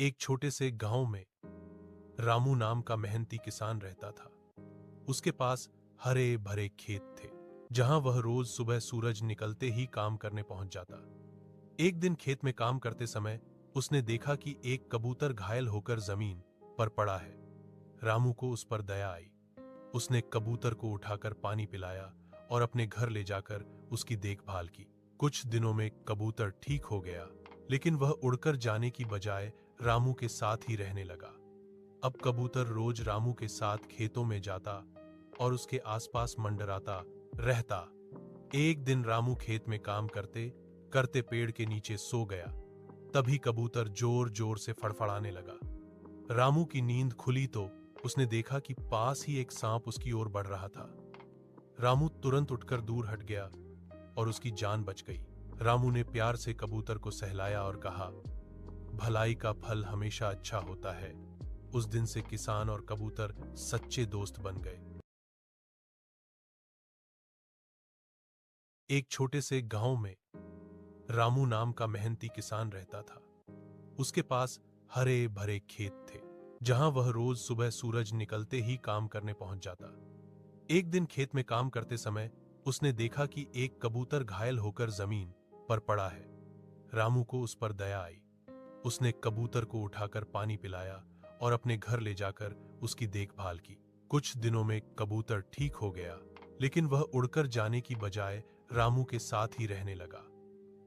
एक छोटे से गांव में रामू नाम का मेहनती किसान रहता था। उसके पास हरे भरे खेत थे, जहां वह रोज सुबह सूरज निकलते ही काम करने पहुंच जाता। एक दिन खेत में काम करते समय उसने देखा कि एक कबूतर घायल होकर जमीन पर पड़ा है। रामू को उस पर दया आई। उसने कबूतर को उठाकर पानी पिलाया और अपने घर ले जाकर उसकी देखभाल की। कुछ दिनों में कबूतर ठीक हो गया, लेकिन वह उड़कर जाने की बजाय रामू के साथ ही रहने लगा। अब कबूतर रोज रामू के साथ खेतों में जाता और उसके आसपास मंडराता रहता। एक दिन रामू खेत में काम करते करते पेड़ के नीचे सो गया। तभी कबूतर जोर जोर से फड़फड़ाने लगा। रामू की नींद खुली तो उसने देखा कि पास ही एक सांप उसकी ओर बढ़ रहा था। रामू तुरंत उठकर दूर हट गया और उसकी जान बच गई। रामू ने प्यार से कबूतर को सहलाया और कहा, भलाई का फल हमेशा अच्छा होता है। उस दिन से किसान और कबूतर सच्चे दोस्त बन गए। एक छोटे से गांव में रामू नाम का मेहनती किसान रहता था। उसके पास हरे भरे खेत थे, जहां वह रोज सुबह सूरज निकलते ही काम करने पहुंच जाता। एक दिन खेत में काम करते समय उसने देखा कि एक कबूतर घायल होकर जमीन पर पड़ा है। रामू को उस पर दया आई। उसने कबूतर को उठाकर पानी पिलाया और अपने घर ले जाकर उसकी देखभाल की। कुछ दिनों में कबूतर ठीक हो गया, लेकिन वह उड़कर जाने की बजाय रामू के साथ ही रहने लगा।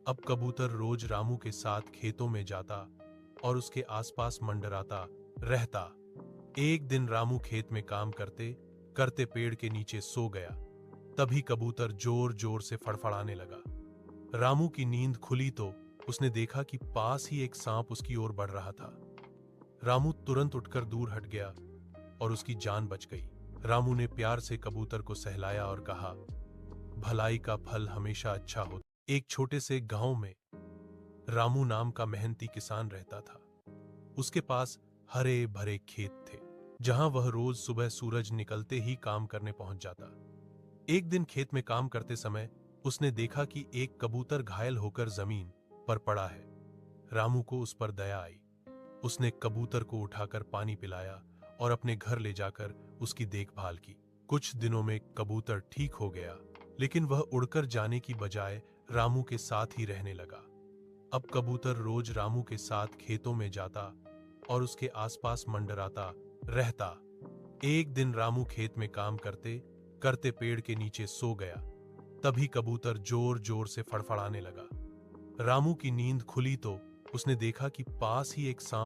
अब कबूतर रोज रामू के साथ खेतों में जाता और उसके आसपास मंडराता रहता। एक दिन रामू खेत में काम करते करते पेड़ के नीचे सो गया। तभी कबूतर जोर जोर से फड़फड़ाने लगा। रामू की नींद खुली तो उसने देखा कि पास ही एक सांप उसकी ओर बढ़ रहा था। रामू तुरंत उठकर दूर हट गया और उसकी जान बच गई। रामू ने प्यार से कबूतर को सहलाया और कहा, भलाई का फल हमेशा अच्छा होता। एक छोटे से गांव में रामू नाम का मेहनती किसान रहता था। उसके पास हरे भरे खेत थे, जहां वह रोज सुबह सूरज निकलते ही काम करने पहुंच जाता। एक दिन खेत में काम करते समय उसने देखा कि एक कबूतर घायल होकर जमीन पर पड़ा है। रामू को उस पर दया आई। उसने कबूतर को उठाकर पानी पिलाया और अपने घर ले जाकर उसकी देखभाल की। कुछ दिनों में कबूतर ठीक हो गया, लेकिन वह उड़कर जाने की बजाय रामू के साथ ही रहने लगा। अब कबूतर रोज रामू के साथ खेतों में जाता और उसके आसपास मंडराता रहता। एक दिन रामू खेत में काम करते करते पेड़ के नीचे सो गया। तभी कबूतर जोर जोर से फड़फड़ाने लगा। रामू की नींद खुली तो उसने देखा कि पास ही एक सांप